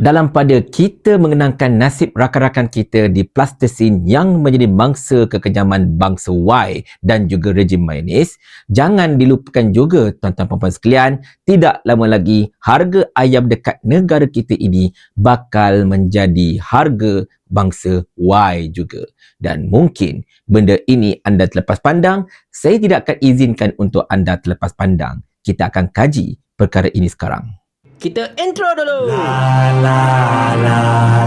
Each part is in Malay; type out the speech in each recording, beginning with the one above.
Dalam pada kita mengenangkan nasib rakan-rakan kita di Pleistocene yang menjadi mangsa kekejaman bangsa Y dan juga rejim mayonis, jangan dilupakan juga tuan-tuan dan puan sekalian, tidak lama lagi harga ayam dekat negara kita ini bakal menjadi harga bangsa Y juga. Dan mungkin benda ini anda terlepas pandang, saya tidak akan izinkan untuk anda terlepas pandang. Kita akan kaji perkara ini sekarang. Kita intro dulu. La la la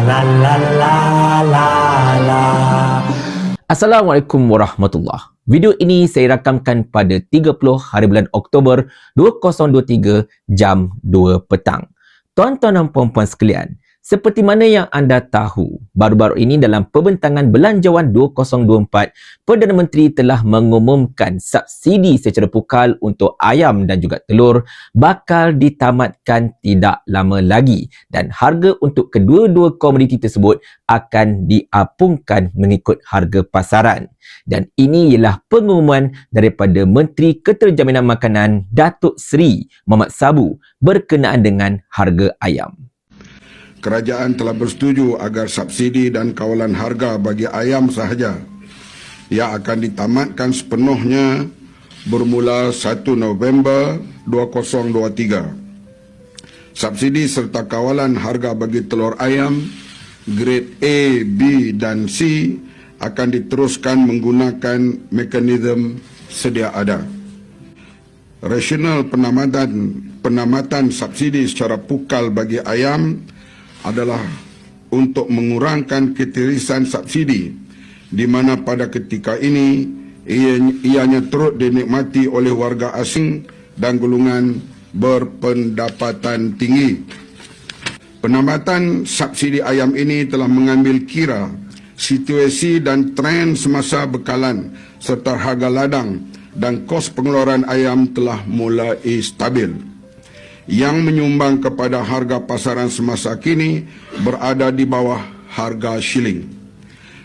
la la la la la. Assalamualaikum warahmatullahi. Video ini saya rakamkan pada 30 hari bulan Oktober 2023 jam 2 petang. Tuan-tuan dan puan-puan sekalian, seperti mana yang anda tahu, baru-baru ini dalam Pembentangan Belanjawan 2024, Perdana Menteri telah mengumumkan subsidi secara pukal untuk ayam dan juga telur bakal ditamatkan tidak lama lagi dan harga untuk kedua-dua komoditi tersebut akan diapungkan mengikut harga pasaran. Dan ini ialah pengumuman daripada Menteri Keterjaminan Makanan Datuk Seri Mohamad Sabu berkenaan dengan harga ayam. Kerajaan telah bersetuju agar subsidi dan kawalan harga bagi ayam sahaja yang akan ditamatkan sepenuhnya bermula 1 November 2023. Subsidi serta kawalan harga bagi telur ayam grade A, B dan C akan diteruskan menggunakan mekanisme sedia ada. Rasional penamatan subsidi secara pukal bagi ayam adalah untuk mengurangkan ketirisan subsidi di mana pada ketika ini ianya turut dinikmati oleh warga asing dan golongan berpendapatan tinggi. Penamatan subsidi ayam ini telah mengambil kira situasi dan tren semasa bekalan serta harga ladang dan kos pengeluaran ayam telah mulai stabil, yang menyumbang kepada harga pasaran semasa kini berada di bawah harga shilling.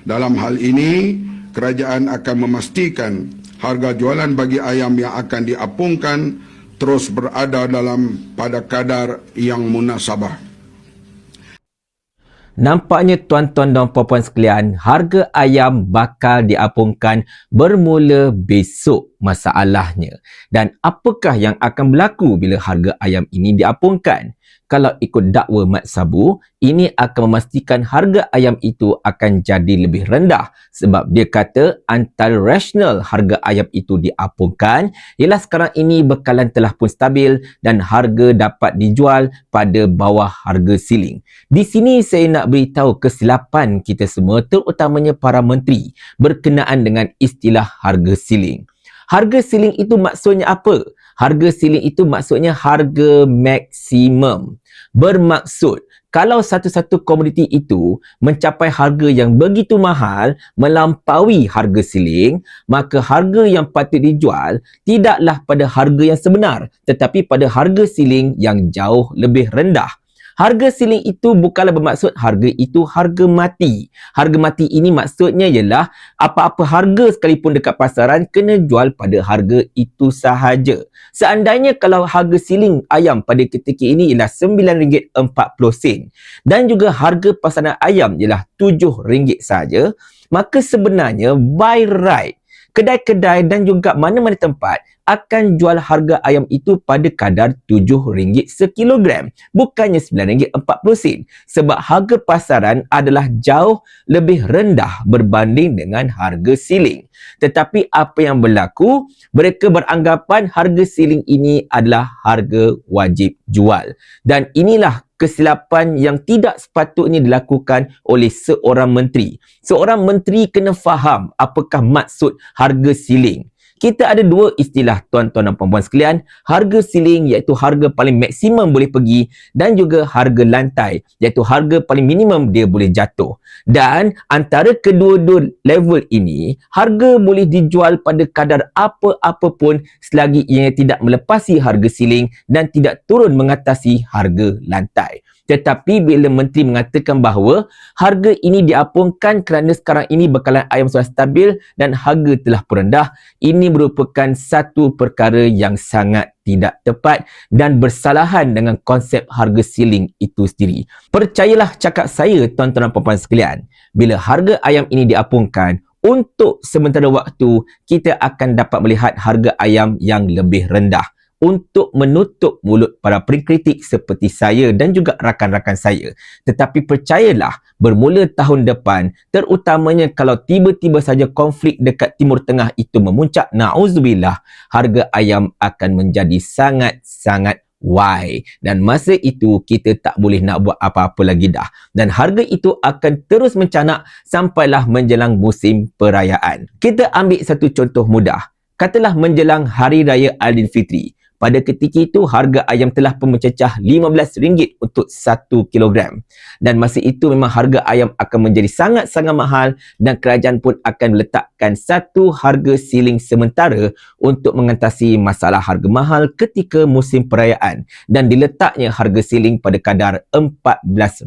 Dalam hal ini, kerajaan akan memastikan harga jualan bagi ayam yang akan diapungkan terus berada pada kadar yang munasabah. Nampaknya tuan-tuan dan puan-puan sekalian, harga ayam bakal diapungkan bermula besok masalahnya. Dan apakah yang akan berlaku bila harga ayam ini diapungkan? Kalau ikut dakwa Mat Sabu, ini akan memastikan harga ayam itu akan jadi lebih rendah sebab dia kata antara rasional harga ayam itu diapungkan ialah sekarang ini bekalan telah pun stabil dan harga dapat dijual pada bawah harga siling. Di sini saya nak beritahu kesilapan kita semua, terutamanya para menteri berkenaan dengan istilah harga siling. Harga siling itu maksudnya apa? Harga siling itu maksudnya harga maksimum. Bermaksud, kalau satu-satu komoditi itu mencapai harga yang begitu mahal, melampaui harga siling, maka harga yang patut dijual tidaklah pada harga yang sebenar, tetapi pada harga siling yang jauh lebih rendah. Harga siling itu bukanlah bermaksud harga itu harga mati. Harga mati ini maksudnya ialah apa-apa harga sekalipun dekat pasaran kena jual pada harga itu sahaja. Seandainya kalau harga siling ayam pada ketika ini ialah RM9.40 dan juga harga pasaran ayam ialah RM7 saja, maka sebenarnya by right kedai-kedai dan juga mana-mana tempat akan jual harga ayam itu pada kadar RM7 sekilogram, bukannya RM9.40 sebab harga pasaran adalah jauh lebih rendah berbanding dengan harga siling. Tetapi apa yang berlaku, mereka beranggapan harga siling ini adalah harga wajib jual. Dan inilah kesilapan yang tidak sepatutnya dilakukan oleh seorang menteri. Seorang menteri kena faham apakah maksud harga siling. Kita ada dua istilah tuan-tuan dan puan-puan sekalian. Harga siling iaitu harga paling maksimum boleh pergi dan juga harga lantai iaitu harga paling minimum dia boleh jatuh. Dan antara kedua-dua level ini, harga boleh dijual pada kadar apa-apa pun selagi ia tidak melepasi harga siling dan tidak turun mengatasi harga lantai. Tetapi bila menteri mengatakan bahawa harga ini diapungkan kerana sekarang ini bekalan ayam sudah stabil dan harga telah rendah, ini merupakan satu perkara yang sangat tidak tepat dan bersalahan dengan konsep harga siling itu sendiri. Percayalah cakap saya, tuan-tuan dan puan-puan sekalian, bila harga ayam ini diapungkan, untuk sementara waktu kita akan dapat melihat harga ayam yang lebih rendah untuk menutup mulut para pengkritik seperti saya dan juga rakan-rakan saya. Tetapi percayalah, bermula tahun depan, terutamanya kalau tiba-tiba saja konflik dekat Timur Tengah itu memuncak, na'udzubillah, harga ayam akan menjadi sangat-sangat why, dan masa itu kita tak boleh nak buat apa-apa lagi dah, dan harga itu akan terus mencanak sampailah menjelang musim perayaan. Kita ambil satu contoh mudah, katalah menjelang Hari Raya Aidilfitri. Pada ketika itu harga ayam telah pun mencecah RM15 untuk 1 kilogram. Dan masa itu memang harga ayam akan menjadi sangat-sangat mahal dan kerajaan pun akan meletakkan satu harga siling sementara untuk mengatasi masalah harga mahal ketika musim perayaan. Dan diletaknya harga siling pada kadar RM14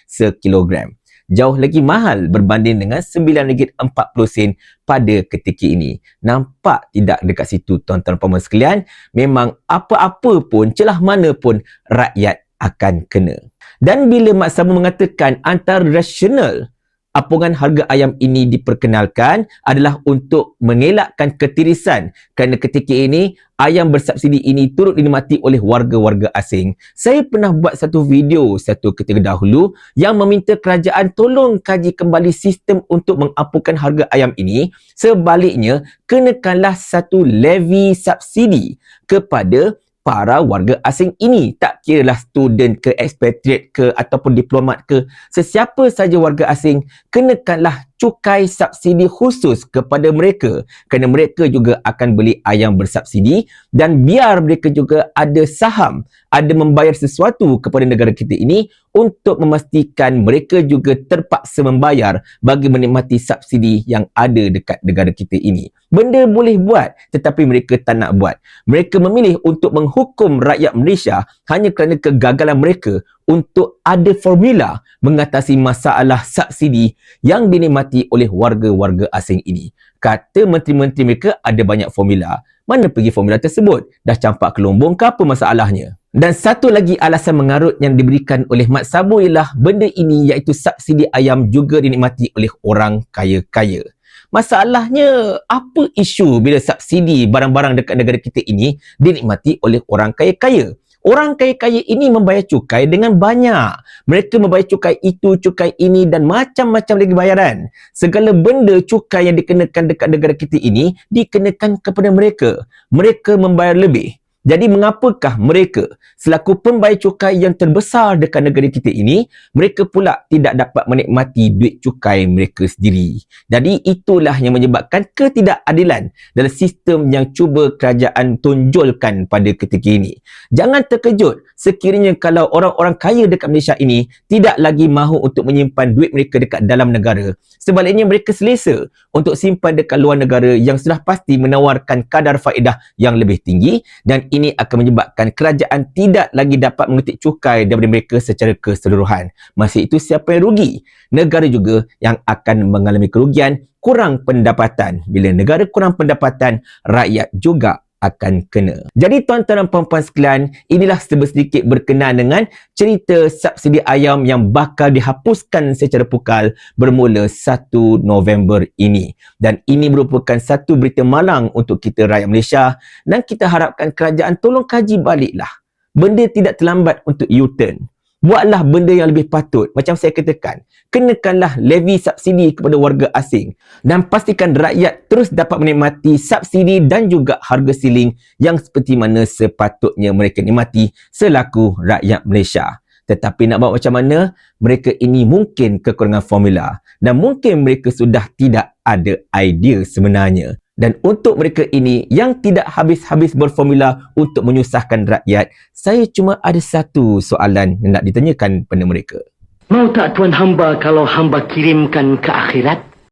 sekilogram. Jauh lagi mahal berbanding dengan RM9.40 pada ketika ini. Nampak tidak dekat situ, tuan-tuan dan puan-puan sekalian? Memang apa-apa pun, celah mana pun, rakyat akan kena. Dan bila Mak Samu mengatakan antara rasional apungan harga ayam ini diperkenalkan adalah untuk mengelakkan ketirisan kerana ketika ini ayam bersubsidi ini turut dinikmati oleh warga-warga asing. Saya pernah buat satu video satu ketika dahulu yang meminta kerajaan tolong kaji kembali sistem untuk mengapunkan harga ayam ini. Sebaliknya, kenakanlah satu levy subsidi kepada para warga asing ini, tak kiralah student ke, expatriate ke ataupun diplomat ke, sesiapa saja warga asing, kenakanlah cukai subsidi khusus kepada mereka kerana mereka juga akan beli ayam bersubsidi dan biar mereka juga ada saham, ada membayar sesuatu kepada negara kita ini untuk memastikan mereka juga terpaksa membayar bagi menikmati subsidi yang ada dekat negara kita ini. Benda boleh buat tetapi mereka tak nak buat. Mereka memilih untuk menghukum rakyat Malaysia hanya kerana kegagalan mereka untuk ada formula mengatasi masalah subsidi yang dinikmati oleh warga-warga asing ini. Kata menteri-menteri mereka ada banyak formula. Mana pergi formula tersebut? Dah campak ke lumbung ke apa masalahnya? Dan satu lagi alasan mengarut yang diberikan oleh Mat Sabu ialah benda ini iaitu subsidi ayam juga dinikmati oleh orang kaya-kaya. Masalahnya, apa isu bila subsidi barang-barang dekat negara kita ini dinikmati oleh orang kaya-kaya? Orang kaya-kaya ini membayar cukai dengan banyak. Mereka membayar cukai itu, cukai ini dan macam-macam lagi bayaran. Segala benda cukai yang dikenakan dekat negara kita ini dikenakan kepada mereka. Mereka membayar lebih. Jadi mengapakah mereka selaku pembayar cukai yang terbesar dekat negara kita ini, mereka pula tidak dapat menikmati duit cukai mereka sendiri. Jadi itulah yang menyebabkan ketidakadilan dalam sistem yang cuba kerajaan tonjolkan pada ketika ini. Jangan terkejut sekiranya kalau orang-orang kaya dekat Malaysia ini tidak lagi mahu untuk menyimpan duit mereka dekat dalam negara. Sebaliknya mereka selesa untuk simpan dekat luar negara yang sudah pasti menawarkan kadar faedah yang lebih tinggi, dan ini akan menyebabkan kerajaan tidak lagi dapat mengetik cukai daripada mereka secara keseluruhan. Masa itu siapa yang rugi? Negara juga yang akan mengalami kerugian, kurang pendapatan. Bila negara kurang pendapatan, rakyat juga akan kena. Jadi tuan-tuan dan puan-puan sekalian, inilah sedikit berkenaan dengan cerita subsidi ayam yang bakal dihapuskan secara pukal bermula 1 November ini. Dan ini merupakan satu berita malang untuk kita rakyat Malaysia dan kita harapkan kerajaan tolong kaji baliklah. Benda tidak terlambat untuk U-turn. Buatlah benda yang lebih patut. Macam saya katakan, kenakanlah levy subsidi kepada warga asing dan pastikan rakyat terus dapat menikmati subsidi dan juga harga siling yang seperti mana sepatutnya mereka nikmati selaku rakyat Malaysia. Tetapi nak buat macam mana, mereka ini mungkin kekurangan formula dan mungkin mereka sudah tidak ada idea sebenarnya. Dan untuk mereka ini yang tidak habis-habis berformula untuk menyusahkan rakyat, saya cuma ada satu soalan yang nak ditanyakan pada mereka. Mau tak tuan hamba kalau hamba kirimkan ke akhirat?